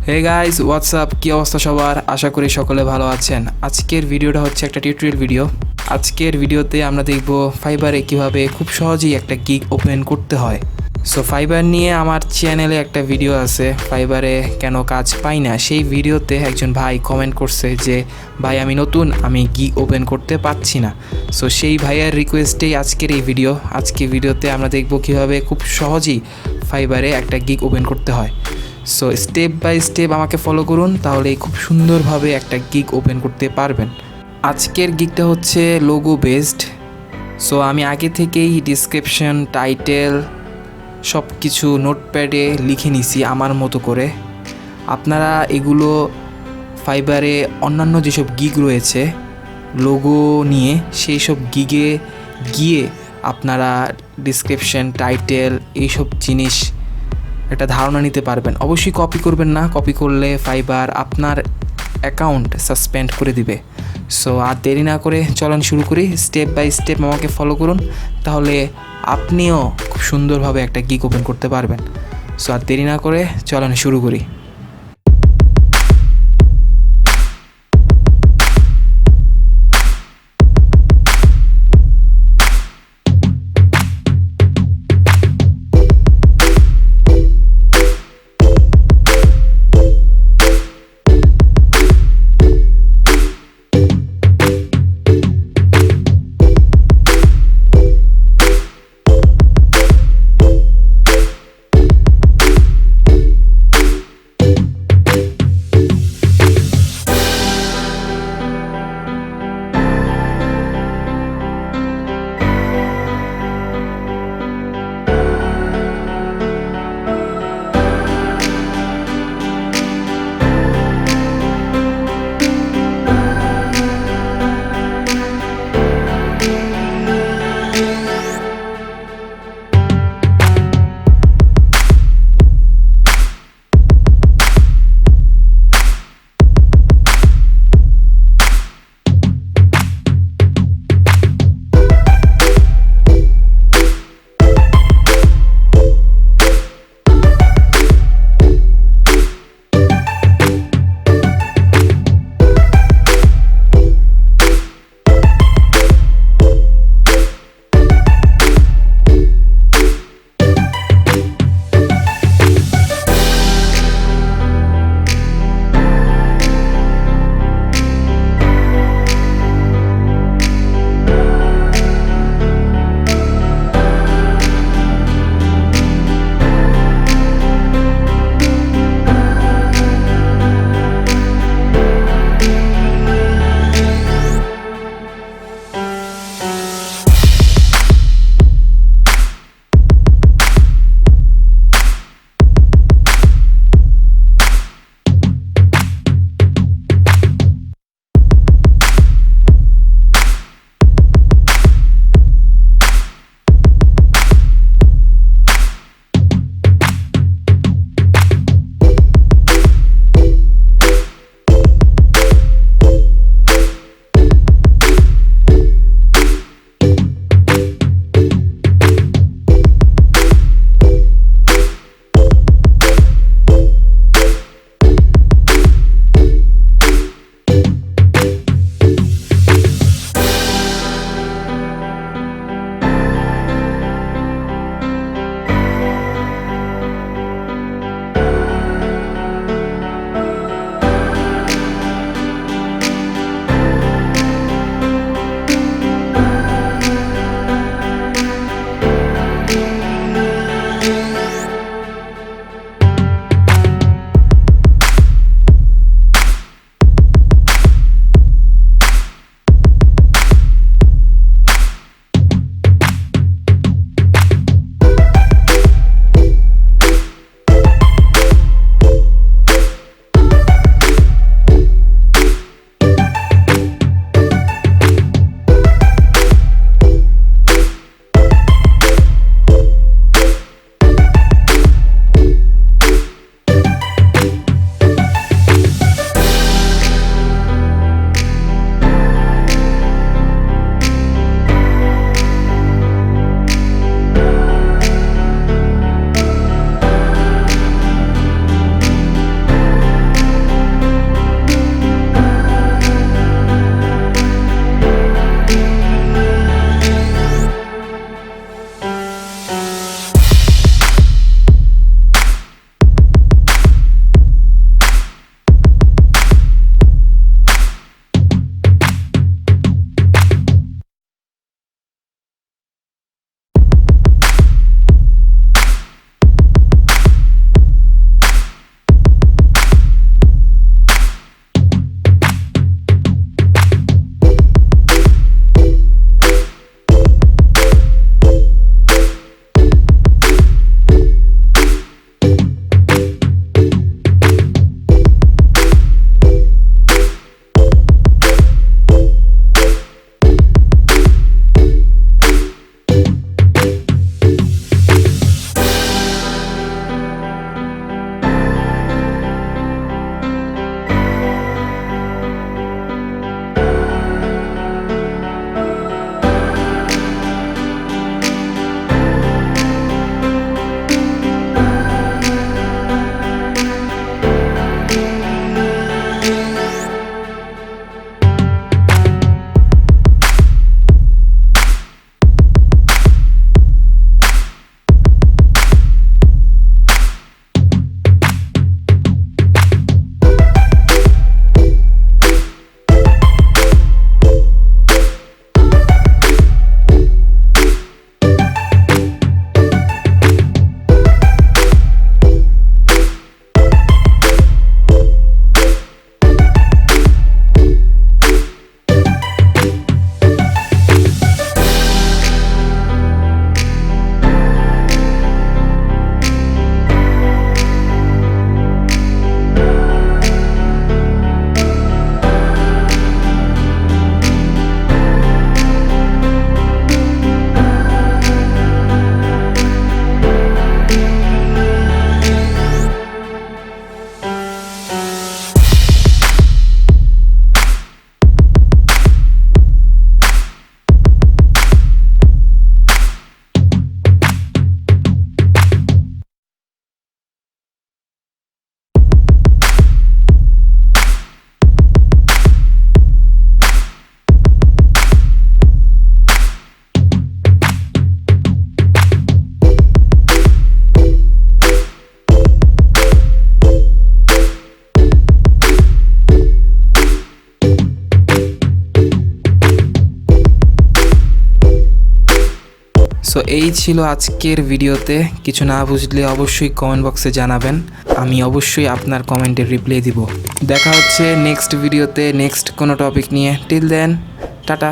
Hey guys WhatsApp, কী অবস্থা সবার? আশা করি সকলে ভালো আছেন। আজকের ভিডিওটা হচ্ছে একটা টিউটোরিয়াল ভিডিও। আজকের ভিডিওতে আমরা দেখব ফাইবারে কিভাবে খুব সহজেই একটা গিগ ওপেন করতে হয়। সো ফাইবার নিয়ে আমার চ্যানেলে একটা ভিডিও আছে, ফাইবারে কেন কাজ পাই না। সেই ভিডিওতে একজন ভাই কমেন্ট করছে যে ভাই আমি নতুন, আমি গিগ ওপেন করতে পারছি না। সো সেই ভাইয়ের রিকোয়েস্টেই আজকের এই ভিডিও। আজকের ভিডিওতে আমরা দেখব কিভাবে খুব সহজেই ফাইবারে একটা গিগ ওপেন করতে হয়। সো স্টেপ বাই স্টেপ আমাকে ফলো করুন, তাহলেই খুব সুন্দরভাবে একটা গিগ ওপেন করতে পারবেন। আজকের গিগটা হচ্ছে লোগো বেসড। সো আমি আগে থেকেই ডিসক্রিপশন, টাইটেল সব কিছু নোটপ্যাডে লিখে নিছি আমার মতো করে। আপনারা এগুলো ফাইবারে অন্যান্য যেসব গিগ রয়েছে লোগো নিয়ে, সেই সব গিগে গিয়ে আপনারা ডিসক্রিপশন, টাইটেল এইসব জিনিস একটা ধারণা নিতে পারবেন। অবশ্যই কপি করবেন না, কপি করলে ফাইবার আপনার অ্যাকাউন্ট সাসপেন্ড করে দিবে। সো আর দেরি না করে চলুন শুরু করি। স্টেপ বাই স্টেপ আমাকে ফলো করুন, তাহলে আপনিও খুব সুন্দরভাবে একটা গিগ ওপেন করতে পারবেন। সো আর দেরি না করে চলুন শুরু করি। সো এই ছিল আজকের ভিডিওতে। কিছু না বুঝলে অবশ্যই কমেন্ট বক্সে জানাবেন, আমি অবশ্যই আপনার কমেন্টের রিপ্লাই দিব। দেখা হচ্ছে নেক্সট ভিডিওতে নেক্সট কোনো টপিক নিয়ে। Till then, tata.